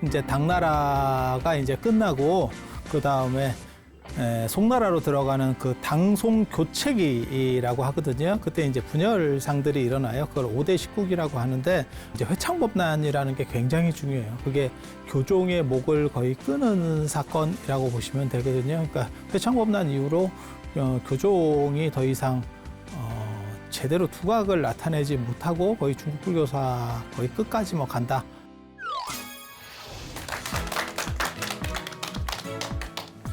이제 당나라가 이제 끝나고 그 다음에 송나라로 들어가는 그 당송 교체기라고 하거든요. 그때 이제 분열상들이 일어나요. 그걸 5대 십국이라고 하는데 이제 회창법난이라는 게 굉장히 중요해요. 그게 교종의 목을 거의 끄는 사건이라고 보시면 되거든요. 그러니까 회창법난 이후로 교종이 더 이상 제대로 두각을 나타내지 못하고 거의 중국 불교사 거의 끝까지 뭐 간다.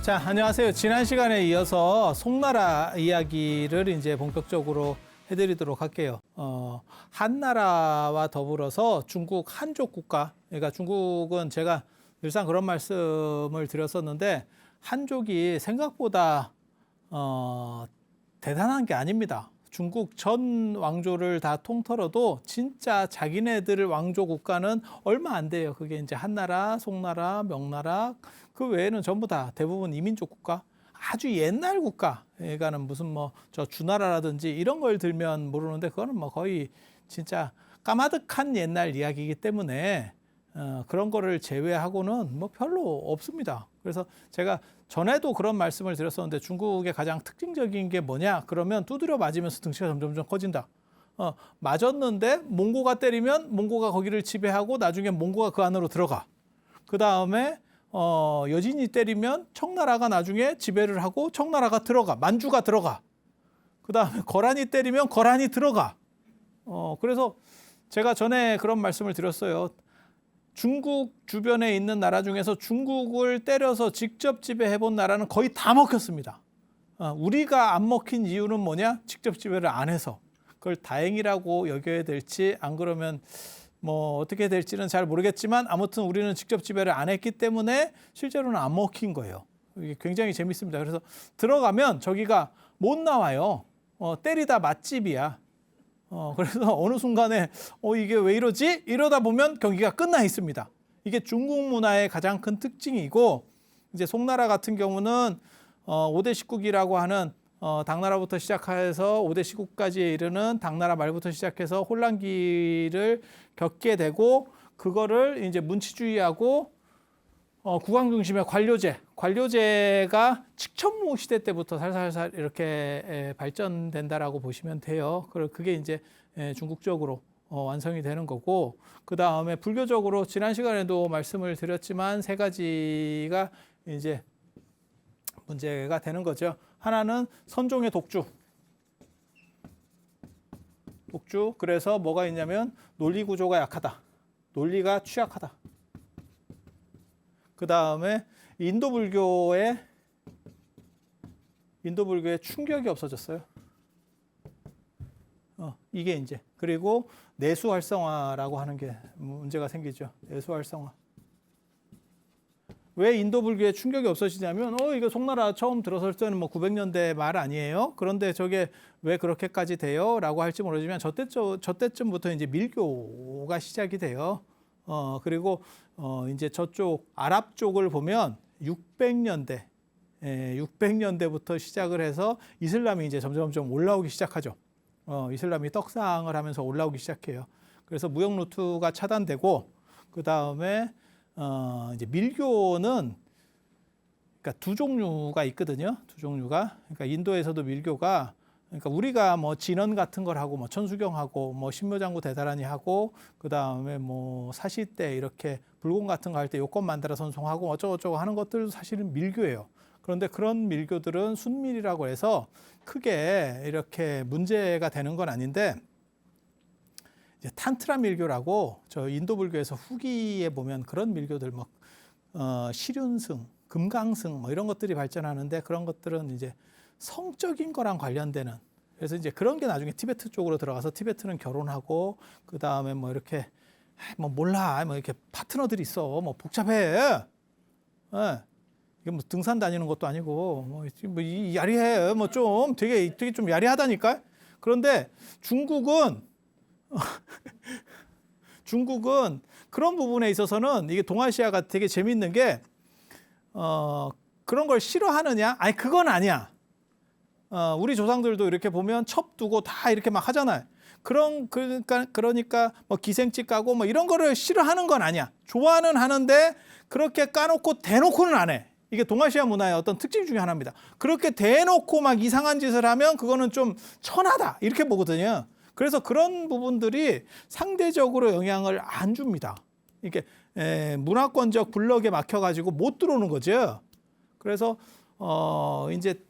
자, 안녕하세요. 지난 시간에 이어서 송나라 이야기를 이제 본격적으로 해드리도록 할게요. 한나라와 더불어서 중국 한족 국가, 그러니까 중국은 제가 늘상 그런 말씀을 드렸었는데 한족이 생각보다 대단한 게 아닙니다. 중국 전 왕조를 다 통틀어도 진짜 자기네들 왕조 국가는 얼마 안 돼요. 그게 이제 한나라, 송나라, 명나라 그 외에는 전부 다 대부분 이민족 국가, 아주 옛날 국가. 그러니까는 무슨 뭐 저 주나라라든지 이런 걸 들면 모르는데 그거는 뭐 거의 진짜 까마득한 옛날 이야기이기 때문에 그런 거를 제외하고는 뭐 별로 없습니다. 그래서 제가 전에도 그런 말씀을 드렸었는데 중국의 가장 특징적인 게 뭐냐? 그러면 두드려 맞으면서 등치가 점점 커진다. 맞았는데 몽고가 때리면 몽고가 거기를 지배하고 나중에 몽고가 그 안으로 들어가. 그 다음에 여진이 때리면 청나라가 나중에 지배를 하고 청나라가 들어가. 만주가 들어가. 그 다음에 거란이 때리면 거란이 들어가. 그래서 제가 전에 그런 말씀을 드렸어요. 중국 주변에 있는 나라 중에서 중국을 때려서 직접 지배해본 나라는 거의 다 먹혔습니다. 우리가 안 먹힌 이유는 뭐냐? 직접 지배를 안 해서. 그걸 다행이라고 여겨야 될지 안 그러면 뭐 어떻게 될지는 잘 모르겠지만 아무튼 우리는 직접 지배를 안 했기 때문에 실제로는 안 먹힌 거예요. 이게 굉장히 재밌습니다. 그래서 들어가면 저기가 못 나와요. 때리다 맛집이야. 그래서 어느 순간에 이게 왜 이러지? 이러다 보면 경기가 끝나 있습니다. 이게 중국 문화의 가장 큰 특징이고 이제 송나라 같은 경우는 5대 십국이라고 하는 당나라부터 시작해서 5대 십국까지에 이르는 당나라 말부터 시작해서 혼란기를 겪게 되고 그거를 이제 문치주의하고 국왕 중심의 관료제가 칙천무 시대 때부터 살살살 이렇게 발전된다라고 보시면 돼요. 그게 이제 중국적으로 완성이 되는 거고 그 다음에 불교적으로 지난 시간에도 말씀을 드렸지만 세 가지가 이제 문제가 되는 거죠. 하나는 선종의 독주. 그래서 뭐가 있냐면 논리 구조가 약하다. 논리가 취약하다. 그 다음에 인도 불교의 충격이 없어졌어요. 이게 이제 그리고 내수 활성화라고 하는 게 문제가 생기죠. 내수 활성화. 왜 인도 불교의 충격이 없어지냐면 이거 송나라 처음 들어설 때는 뭐 900년대 말 아니에요? 그런데 저게 왜 그렇게까지 돼요? 라고 할지 모르지만 저 때쯤부터 이제 밀교가 시작이 돼요. 그리고 이제 저쪽 아랍 쪽을 보면 600년대부터 시작을 해서 이슬람이 이제 점점 올라오기 시작하죠. 이슬람이 떡상을 하면서 올라오기 시작해요. 그래서 무역 루트가 차단되고 그 다음에 이제 밀교는 그러니까 두 종류가 있거든요. 두 종류가. 그러니까 인도에서도 밀교가 그러니까 우리가 뭐 진언 같은 걸 하고 뭐 천수경하고 뭐 신묘장구 대다라니 하고 그 다음에 뭐 사시때 이렇게 불공 같은 거 할 때 요건 만들어 선송하고 어쩌고저쩌고 하는 것들도 사실은 밀교예요. 그런데 그런 밀교들은 순밀이라고 해서 크게 이렇게 문제가 되는 건 아닌데 이제 탄트라 밀교라고 저 인도 불교에서 후기에 보면 그런 밀교들 뭐 시륜승, 금강승 뭐 이런 것들이 발전하는데 그런 것들은 이제 성적인 거랑 관련되는 그래서 이제 그런 게 나중에 티베트 쪽으로 들어가서 티베트는 결혼하고 그 다음에 뭐 이렇게 뭐 몰라 뭐 이렇게 파트너들이 있어 뭐 복잡해. 이게 뭐 등산 다니는 것도 아니고 뭐 야리해 뭐 좀 되게 좀 야리하다니까. 그런데 중국은 그런 부분에 있어서는 이게 동아시아가 되게 재밌는 게 그런 걸 싫어하느냐? 아니 그건 아니야. 우리 조상들도 이렇게 보면 첩 두고 다 이렇게 막 하잖아요. 그러니까 뭐 기생집 가고 뭐 이런 거를 싫어하는 건 아니야. 좋아는 하는데 그렇게 까놓고 대놓고는 안 해. 이게 동아시아 문화의 어떤 특징 중에 하나입니다. 그렇게 대놓고 막 이상한 짓을 하면 그거는 좀 천하다 이렇게 보거든요. 그래서 그런 부분들이 상대적으로 영향을 안 줍니다. 이게 문화권적 블럭에 막혀가지고 못 들어오는 거죠. 그래서 이제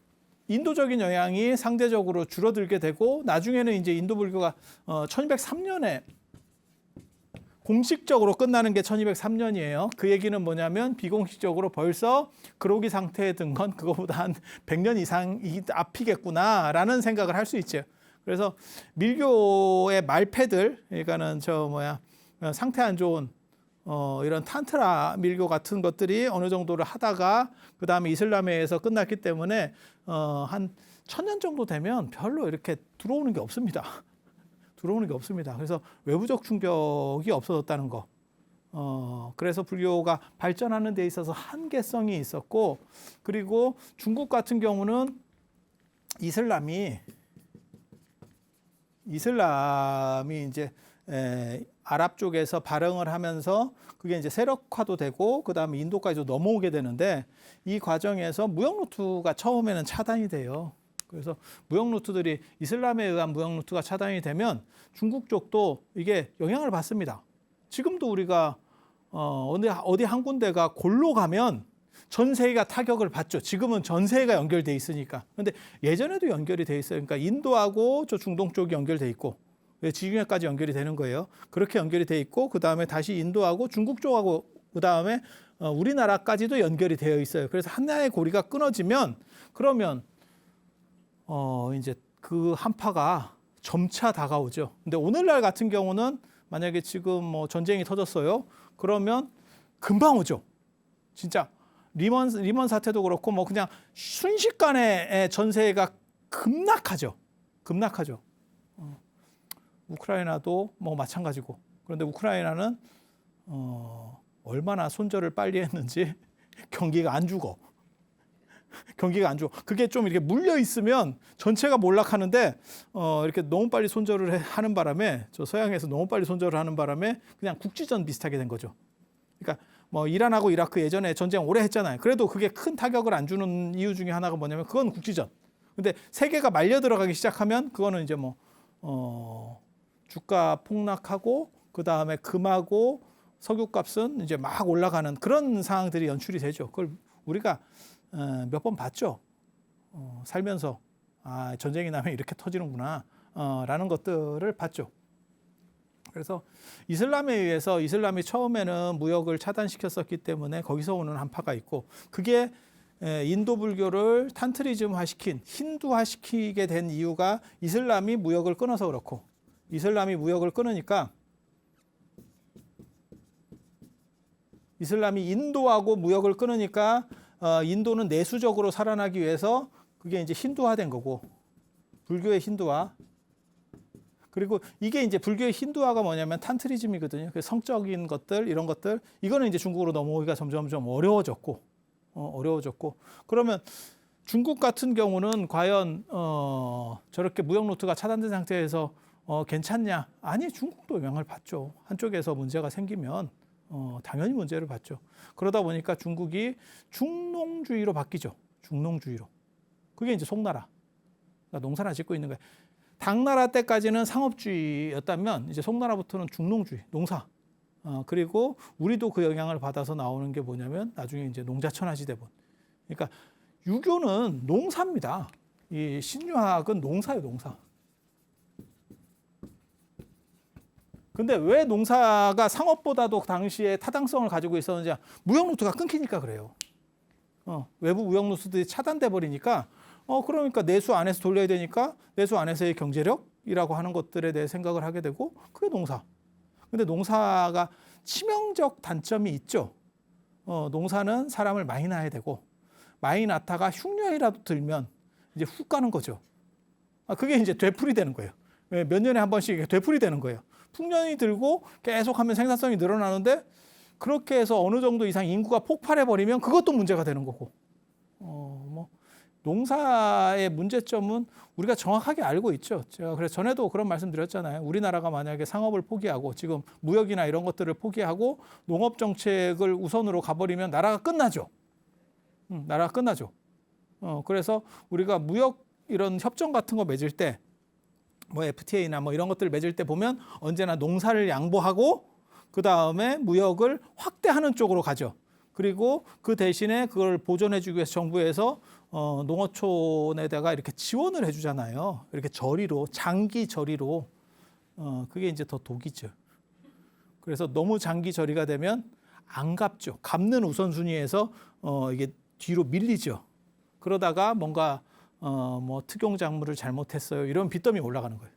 인도적인 영향이 상대적으로 줄어들게 되고 나중에는 이제 인도 불교가 1203년에 공식적으로 끝나는 게 1203년이에요. 그 얘기는 뭐냐면 비공식적으로 벌써 그로기 상태에 든 건 그거보다 한 100년 이상 앞이겠구나라는 생각을 할 수 있죠. 그래서 밀교의 말패들, 그러니까는 상태 안 좋은 이런 탄트라 밀교 같은 것들이 어느 정도를 하다가 그 다음에 이슬람에 의해서 끝났기 때문에 한 1000년 정도 되면 별로 이렇게 들어오는 게 없습니다. 들어오는 게 없습니다. 그래서 외부적 충격이 없어졌다는 거. 그래서 불교가 발전하는 데 있어서 한계성이 있었고, 그리고 중국 같은 경우는 이슬람이 이제 아랍 쪽에서 발흥을 하면서 그게 이제 세력화도 되고 그 다음에 인도까지도 넘어오게 되는데 이 과정에서 무역 루트가 처음에는 차단이 돼요. 그래서 무역 루트들이 이슬람에 의한 무역 루트가 차단이 되면 중국 쪽도 이게 영향을 받습니다. 지금도 우리가 어디 한 군데가 골로 가면 전 세계가 타격을 받죠. 지금은 전 세계가 연결돼 있으니까. 그런데 예전에도 연결이 돼 있어요. 그러니까 인도하고 저 중동 쪽이 연결돼 있고 지중해까지 연결이 되는 거예요. 그렇게 연결이 돼 있고 그 다음에 다시 인도하고 중국 쪽하고 그 다음에 우리나라까지도 연결이 되어 있어요. 그래서 하나의 고리가 끊어지면 그러면 이제 그 한파가 점차 다가오죠. 근데 오늘날 같은 경우는 만약에 지금 뭐 전쟁이 터졌어요. 그러면 금방 오죠. 진짜 리먼 사태도 그렇고 뭐 그냥 순식간에 전세가 급락하죠. 우크라이나도 뭐 마찬가지고. 그런데 우크라이나는 얼마나 손절을 빨리 했는지 경기가 안 죽어. 그게 좀 이렇게 물려 있으면 전체가 몰락하는데 이렇게 너무 빨리 손절을 하는 바람에 저 서양에서 너무 빨리 손절을 하는 바람에 그냥 국지전 비슷하게 된 거죠. 그러니까 뭐 이란하고 이라크 예전에 전쟁 오래 했잖아요. 그래도 그게 큰 타격을 안 주는 이유 중에 하나가 뭐냐면 그건 국지전. 근데 세계가 말려 들어가기 시작하면 그거는 이제 뭐 주가 폭락하고 그 다음에 금하고 석유값은 이제 막 올라가는 그런 상황들이 연출이 되죠. 그걸 우리가 몇 번 봤죠. 살면서 전쟁이 나면 이렇게 터지는구나 라는 것들을 봤죠. 그래서 이슬람에 의해서 이슬람이 처음에는 무역을 차단시켰었기 때문에 거기서 오는 한파가 있고 그게 인도 불교를 탄트리즘화시킨 힌두화시키게 된 이유가 이슬람이 무역을 끊어서 그렇고 이슬람이 무역을 끊으니까 이슬람이 인도하고 무역을 끊으니까 인도는 내수적으로 살아나기 위해서 그게 이제 힌두화된 거고 불교의 힌두화. 그리고 이게 이제 불교의 힌두화가 뭐냐면 탄트리즘이거든요. 그 성적인 것들 이런 것들 이거는 이제 중국으로 넘어오기가 점점점 어려워졌고 그러면 중국 같은 경우는 과연 저렇게 무역 루트가 차단된 상태에서 괜찮냐? 아니 중국도 영향을 받죠. 한쪽에서 문제가 생기면 당연히 문제를 받죠. 그러다 보니까 중국이 중농주의로 바뀌죠. 중농주의로. 그게 이제 송나라. 그러니까 농사나 짓고 있는 거예요. 당나라 때까지는 상업주의였다면 이제 송나라부터는 중농주의, 농사. 그리고 우리도 그 영향을 받아서 나오는 게 뭐냐면 나중에 이제 농자천하시대본. 그러니까 유교는 농사입니다. 이 신유학은 농사예요, 농사. 근데 왜 농사가 상업보다도 당시에 타당성을 가지고 있었는지 무역 루트가 끊기니까 그래요. 외부 무역 루트들이 차단돼 버리니까 그러니까 내수 안에서 돌려야 되니까 내수 안에서의 경제력이라고 하는 것들에 대해 생각을 하게 되고 그게 농사. 근데 농사가 치명적 단점이 있죠. 농사는 사람을 많이 낳아야 되고 많이 낳다가 흉년이라도 들면 이제 훅 가는 거죠. 그게 이제 되풀이 되는 거예요. 몇 년에 한 번씩 되풀이 되는 거예요. 풍년이 들고 계속하면 생산성이 늘어나는데 그렇게 해서 어느 정도 이상 인구가 폭발해 버리면 그것도 문제가 되는 거고. 농사의 문제점은 우리가 정확하게 알고 있죠. 제가 그래서 전에도 그런 말씀 드렸잖아요. 우리나라가 만약에 상업을 포기하고 지금 무역이나 이런 것들을 포기하고 농업 정책을 우선으로 가버리면 나라가 끝나죠. 나라가 끝나죠. 그래서 우리가 무역 이런 협정 같은 거 맺을 때 뭐 FTA나 뭐 이런 것들을 맺을 때 보면 언제나 농사를 양보하고 그 다음에 무역을 확대하는 쪽으로 가죠. 그리고 그 대신에 그걸 보존해주기 위해서 정부에서 농어촌에다가 이렇게 지원을 해주잖아요. 이렇게 저리로, 장기 저리로. 그게 이제 더 독이죠. 그래서 너무 장기 저리가 되면 안 갚죠. 갚는 우선순위에서 이게 뒤로 밀리죠. 그러다가 뭔가 뭐 특용작물을 잘못했어요. 이런 빚더미 올라가는 거예요.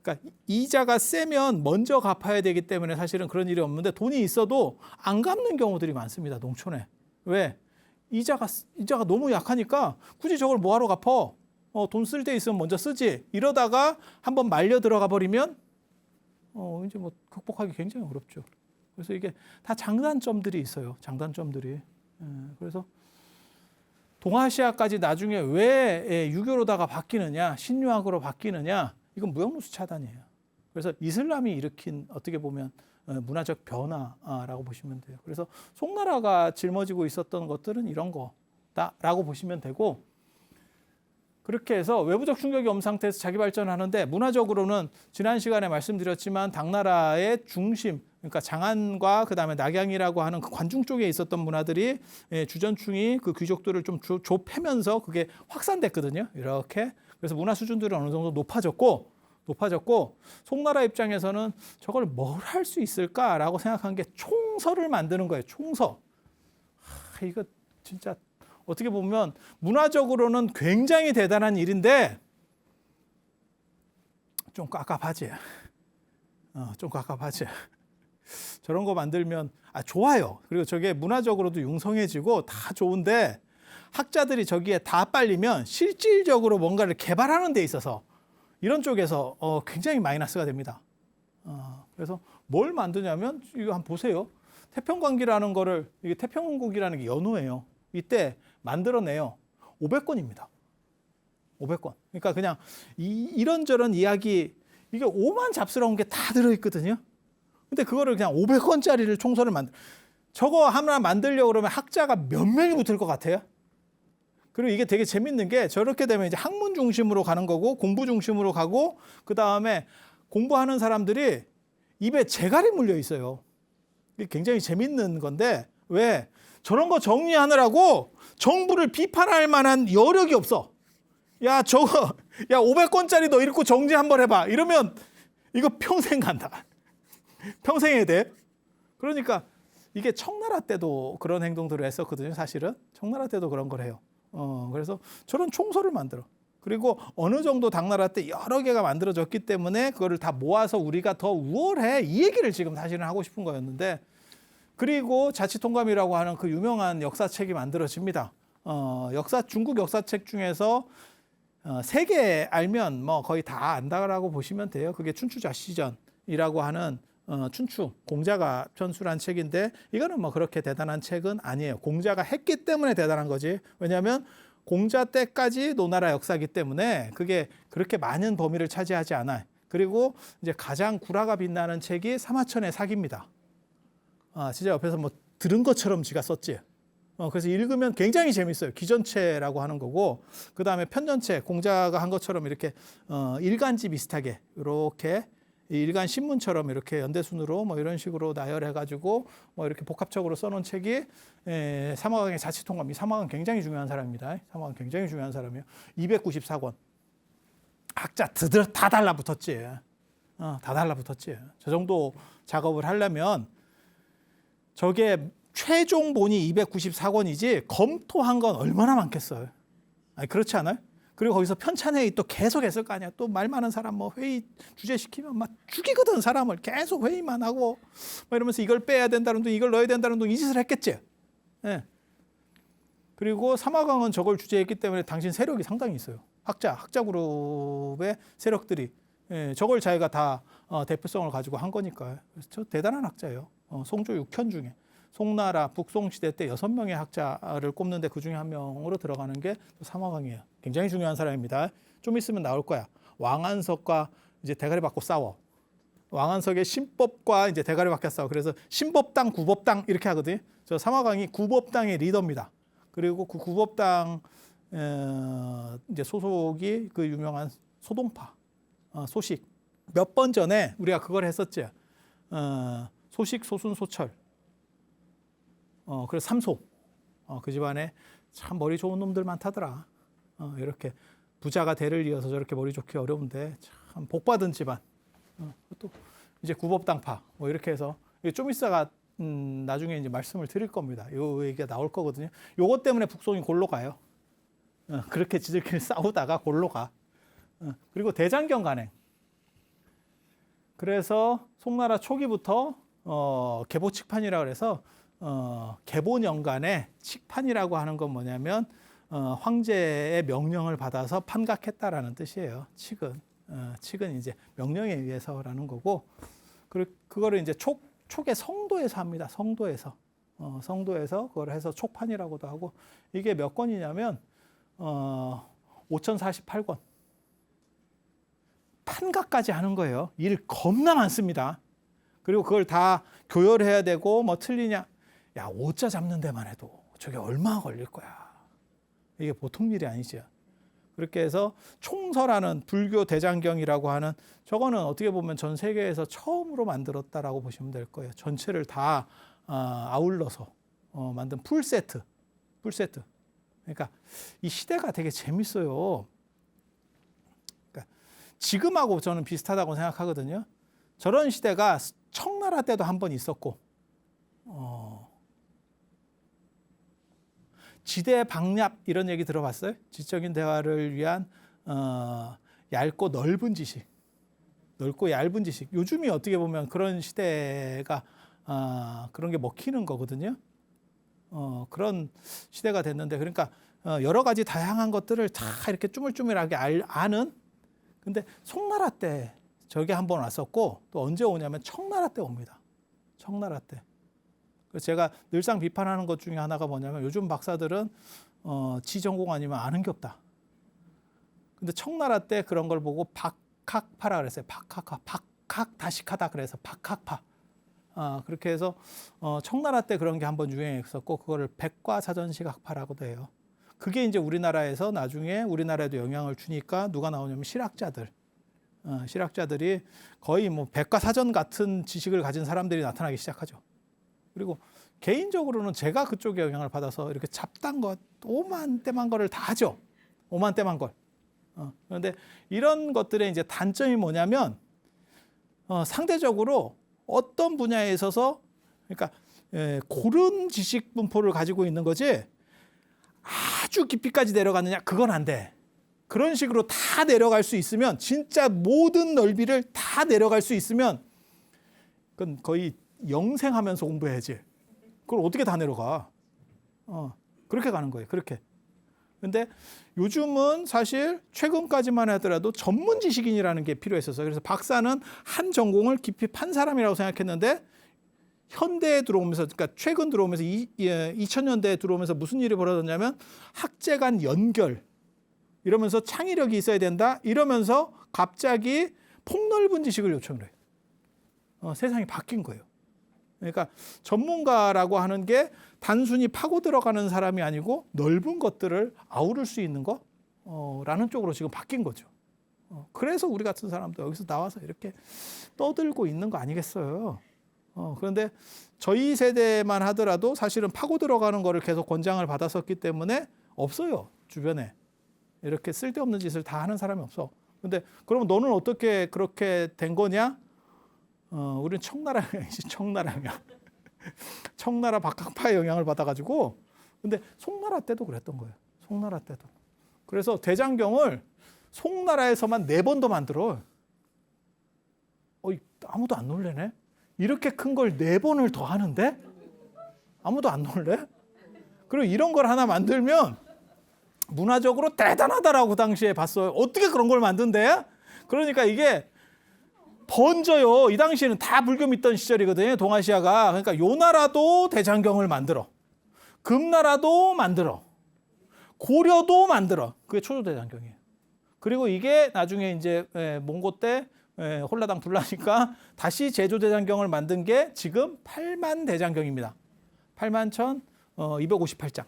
그러니까 이자가 세면 먼저 갚아야 되기 때문에 사실은 그런 일이 없는데 돈이 있어도 안 갚는 경우들이 많습니다. 농촌에. 왜? 이자가 너무 약하니까 굳이 저걸 뭐하러 갚어? 돈 쓸 때 있으면 먼저 쓰지. 이러다가 한번 말려 들어가 버리면 이제 뭐 극복하기 굉장히 어렵죠. 그래서 이게 다 장단점들이 있어요. 장단점들이. 그래서 동아시아까지 나중에 왜 유교로다가 바뀌느냐, 신유학으로 바뀌느냐, 이건 무역누수 차단이에요. 그래서 이슬람이 일으킨 어떻게 보면 문화적 변화라고 보시면 돼요. 그래서 송나라가 짊어지고 있었던 것들은 이런 거다라고 보시면 되고, 그렇게 해서 외부적 충격이 없는 상태에서 자기 발전하는데 문화적으로는 지난 시간에 말씀드렸지만 당나라의 중심, 그러니까 장안과 그다음에 낙양이라고 하는 그 관중 쪽에 있었던 문화들이 주전충이 그 귀족들을 좀 좁히면서 그게 확산됐거든요. 이렇게. 그래서 문화 수준들은 어느 정도 높아졌고 송나라 입장에서는 저걸 뭘 할 수 있을까라고 생각한 게 총서를 만드는 거예요. 총서. 이거 진짜 어떻게 보면 문화적으로는 굉장히 대단한 일인데 좀 깝깝하지. 좀 깝깝하지. 저런 거 만들면 좋아요. 그리고 저게 문화적으로도 융성해지고 다 좋은데 학자들이 저기에 다 빨리면 실질적으로 뭔가를 개발하는 데 있어서 이런 쪽에서 굉장히 마이너스가 됩니다. 그래서 뭘 만드냐면 이거 한번 보세요. 태평광기라는 거를, 이게 태평왕국이라는 게 연호예요. 이때 만들어내요. 500권입니다. 500권. 그러니까 그냥 이런저런 이야기, 이게 오만 잡스러운 게 다 들어있거든요. 근데 그거를 그냥 500권짜리를 총서를 저거 하나 만들려고 그러면 학자가 몇 명이 붙을 것 같아요? 그리고 이게 되게 재밌는 게 저렇게 되면 이제 학문 중심으로 가는 거고 공부 중심으로 가고 그 다음에 공부하는 사람들이 입에 재갈이 물려 있어요. 이게 굉장히 재밌는 건데 왜? 저런 거 정리하느라고 정부를 비판할 만한 여력이 없어. 야, 저거, 500권짜리 너 읽고 정리 한번 해봐. 이러면 이거 평생 간다. 평생 해야 돼. 그러니까 이게 청나라 때도 그런 행동들을 했었거든요. 사실은 청나라 때도 그런 걸 해요. 그래서 저런 총서를 만들어. 그리고 어느 정도 당나라 때 여러 개가 만들어졌기 때문에 그거를 다 모아서 우리가 더 우월해. 이 얘기를 지금 사실은 하고 싶은 거였는데, 그리고 자치통감이라고 하는 그 유명한 역사책이 만들어집니다. 중국 역사책 중에서 세 개 알면 뭐 거의 다 안다라고 보시면 돼요. 그게 춘추자시전이라고 하는 춘추 공자가 편술한 책인데, 이거는 뭐 그렇게 대단한 책은 아니에요. 공자가 했기 때문에 대단한 거지. 왜냐하면 공자 때까지 노나라 역사이기 때문에 그게 그렇게 많은 범위를 차지하지 않아요. 그리고 이제 가장 구라가 빛나는 책이 사마천의 사기입니다. 진짜 옆에서 뭐 들은 것처럼 지가 썼지. 그래서 읽으면 굉장히 재밌어요. 기전체라고 하는 거고, 그 다음에 편전체, 공자가 한 것처럼 이렇게 일간지 비슷하게 이렇게 일간 신문처럼 이렇게 연대순으로 뭐 이런 식으로 나열해가지고 뭐 이렇게 복합적으로 써놓은 책이 사마강의 자치통감. 이 사마강 굉장히 중요한 사람입니다. 사마강 굉장히 중요한 사람이에요. 294권. 학자 다 달라붙었지. 다 달라붙었지. 저 정도 작업을 하려면 저게 최종본이 294권이지 검토한 건 얼마나 많겠어요. 그렇지 않아요? 그리고 거기서 편찬회의 또 계속 했을 거 아니야. 또 말 많은 사람 뭐 회의 주재시키면 막 죽이거든. 사람을 계속 회의만 하고 막 이러면서 이걸 빼야 된다는 둥 이걸 넣어야 된다는 둥 이 짓을 했겠지. 예. 그리고 사마강은 저걸 주재했기 때문에 당신 세력이 상당히 있어요. 학자 그룹의 세력들이 저걸 자기가 다 대표성을 가지고 한 거니까요. 그래서 저 대단한 학자예요. 송조 6현 중에. 송나라 북송시대 때 6명의 학자를 꼽는데 그중에 한 명으로 들어가는 게 삼화강이에요. 굉장히 중요한 사람입니다. 좀 있으면 나올 거야. 왕안석과 이제 대가리 받고 싸워. 왕안석의 신법과 이제 대가리 받고 싸워. 그래서 신법당, 구법당 이렇게 하거든요. 저 삼화강이 구법당의 리더입니다. 그리고 그 구법당 이제 소속이 그 유명한 소동파, 소식. 몇 번 전에 우리가 그걸 했었죠. 소식, 소순, 소철. 그래서 삼소. 그 집안에 참 머리 좋은 놈들 많다더라. 이렇게 부자가 대를 이어서 저렇게 머리 좋기 어려운데 참 복받은 집안. 또 이제 구법당파 뭐 이렇게 해서 좀 있다가 나중에 이제 말씀을 드릴 겁니다. 요 얘기가 나올 거거든요. 요것 때문에 북송이 골로 가요. 그렇게 지들끼리 싸우다가 골로 가. 그리고 대장경 간행. 그래서 송나라 초기부터 계보 칙판이라고 해서 계보년간에 칙판이라고 하는 건 뭐냐면 황제의 명령을 받아서 판각했다라는 뜻이에요. 칙은 이제 명령에 의해서라는 거고, 그거를 이제 촉의 성도에서 합니다. 성도에서 그걸 해서 촉판이라고도 하고, 이게 몇 권이냐면 5048권. 판각까지 하는 거예요. 일 겁나 많습니다. 그리고 그걸 다 교열해야 되고 뭐 틀리냐. 야, 오자 잡는 데만 해도 저게 얼마 걸릴 거야. 이게 보통 일이 아니죠. 그렇게 해서 총서라는 불교 대장경이라고 하는 저거는 어떻게 보면 전 세계에서 처음으로 만들었다라고 보시면 될 거예요. 전체를 다 아울러서 만든 풀세트. 그러니까 이 시대가 되게 재밌어요. 그러니까 지금하고 저는 비슷하다고 생각하거든요. 저런 시대가 청나라 때도 한 번 있었고, 지대 박납 이런 얘기 들어봤어요? 지적인 대화를 위한 얇고 넓은 지식, 넓고 얇은 지식. 요즘이 어떻게 보면 그런 시대가 그런 게 먹히는 거거든요. 그런 시대가 됐는데, 그러니까 여러 가지 다양한 것들을 다 이렇게 쭈물쭈물하게 아는. 근데 송나라 때 저게 한 번 왔었고, 또 언제 오냐면 청나라 때 옵니다. 청나라 때. 그래서 제가 늘상 비판하는 것 중에 하나가 뭐냐면 요즘 박사들은 지전공 아니면 아는 게 없다. 근데 청나라 때 그런 걸 보고 박학파라 그랬어요. 박학다식하다 그래서 박학파. 그렇게 해서 청나라 때 그런 게 한번 유행했었고, 그거를 백과사전식학파라고도 해요. 그게 이제 우리나라에서 나중에 우리나라에도 영향을 주니까 누가 나오냐면 실학자들. 실학자들이 거의 뭐 백과사전 같은 지식을 가진 사람들이 나타나기 시작하죠. 그리고 개인적으로는 제가 그쪽에 영향을 받아서 이렇게 잡다한 것, 오만때만 거를 다 하죠. 오만때만 걸. 그런데 이런 것들의 이제 단점이 뭐냐면 상대적으로 어떤 분야에 있어서, 그러니까 고른 지식 분포를 가지고 있는 거지 아주 깊이까지 내려가느냐, 그건 안 돼. 그런 식으로 다 내려갈 수 있으면, 진짜 모든 넓이를 다 내려갈 수 있으면 그건 거의 영생하면서 공부해야지. 그걸 어떻게 다 내려가? 그렇게 가는 거예요. 그렇게. 근데 요즘은 사실 최근까지만 하더라도 전문 지식인이라는 게 필요했었어요. 그래서 박사는 한 전공을 깊이 판 사람이라고 생각했는데, 현대에 들어오면서, 그러니까 최근 들어오면서 2000년대에 들어오면서 무슨 일이 벌어졌냐면 학제 간 연결 이러면서 창의력이 있어야 된다 이러면서 갑자기 폭넓은 지식을 요청을 해요. 세상이 바뀐 거예요. 그러니까 전문가라고 하는 게 단순히 파고 들어가는 사람이 아니고 넓은 것들을 아우를 수 있는 거라는 쪽으로 지금 바뀐 거죠. 그래서 우리 같은 사람도 여기서 나와서 이렇게 떠들고 있는 거 아니겠어요. 그런데 저희 세대만 하더라도 사실은 파고 들어가는 거를 계속 권장을 받았었기 때문에 없어요. 주변에. 이렇게 쓸데없는 짓을 다 하는 사람이 없어. 근데 그러면 너는 어떻게 그렇게 된 거냐? 우리는 청나라야. 청나라 박학파의 영향을 받아가지고. 근데 송나라 때도 그랬던 거예요. 송나라 때도. 그래서 대장경을 송나라에서만 4번 더 만들어. 아무도 안 놀래네. 이렇게 큰 걸 4번을 더 하는데 아무도 안 놀래? 그리고 이런 걸 하나 만들면 문화적으로 대단하다라고 당시에 봤어요. 어떻게 그런 걸 만든대? 그러니까 이게 번져요. 이 당시에는 다 불교 믿던 시절이거든요. 동아시아가. 그러니까 요 나라도 대장경을 만들어. 금나라도 만들어. 고려도 만들어. 그게 초조대장경이에요. 그리고 이게 나중에 이제 몽고 때 홀라당 불나니까 다시 제조대장경을 만든 게 지금 8만 대장경입니다. 8만 1,258장.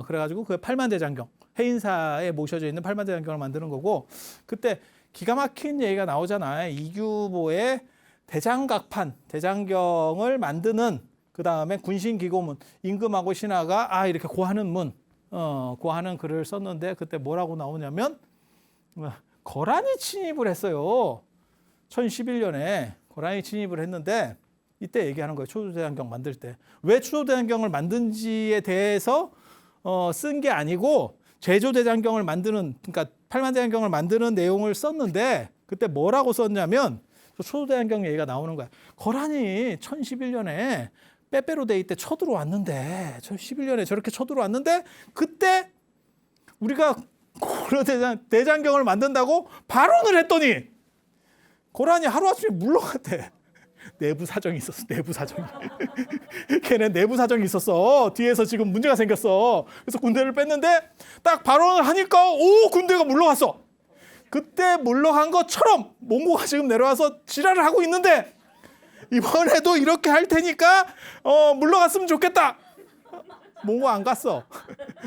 그래가지고 그 8만 대장경. 해인사에 모셔져 있는 8만 대장경을 만드는 거고, 그때 기가 막힌 얘기가 나오잖아요. 이규보의 대장각판, 대장경을 만드는, 그 다음에 군신기고문, 임금하고 신하가 이렇게 고하는 문, 고하는 글을 썼는데, 그때 뭐라고 나오냐면 거란이 침입을 했어요. 1011년에 거란이 침입을 했는데, 이때 얘기하는 거예요. 초조대장경 만들 때. 왜 초조대장경을 만든지에 대해서 쓴 게 아니고, 제조대장경을 만드는, 그러니까 8만 대장경을 만드는 내용을 썼는데, 그때 뭐라고 썼냐면 초조대장경 얘기가 나오는 거야. 거란이 1011년에 빼빼로데이 때 쳐들어왔는데, 1011년에 저렇게 쳐들어왔는데, 그때 우리가 고려 대장경을 만든다고 발언을 했더니 고란이 하루아침에 물러갔대. 내부 사정이 있었어. 내부 사정이. 걔네 내부 사정이 있었어. 뒤에서 지금 문제가 생겼어. 그래서 군대를 뺐는데 딱 발언을 하니까 군대가 물러갔어. 그때 물러간 것처럼 몽고가 지금 내려와서 지랄을 하고 있는데, 이번에도 이렇게 할 테니까 물러갔으면 좋겠다. 몽고 안 갔어.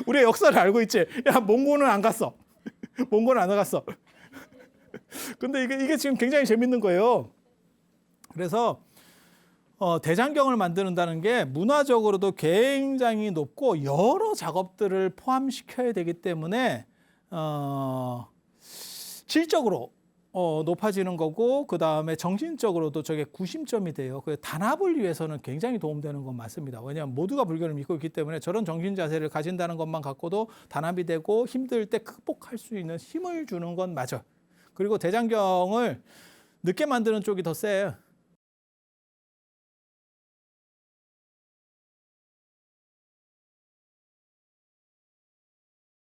우리의 역사를 알고 있지. 야, 몽고는 안 갔어. 몽고는 안 갔어. 근데 이게 지금 굉장히 재밌는 거예요. 그래서 대장경을 만드는다는 게 문화적으로도 굉장히 높고 여러 작업들을 포함시켜야 되기 때문에 질적으로 높아지는 거고, 그 다음에 정신적으로도 저게 구심점이 돼요. 그 단합을 위해서는 굉장히 도움되는 건 맞습니다. 왜냐하면 모두가 불교를 믿고 있기 때문에 저런 정신 자세를 가진다는 것만 갖고도 단합이 되고 힘들 때 극복할 수 있는 힘을 주는 건 맞아요. 그리고 대장경을 늦게 만드는 쪽이 더 세요.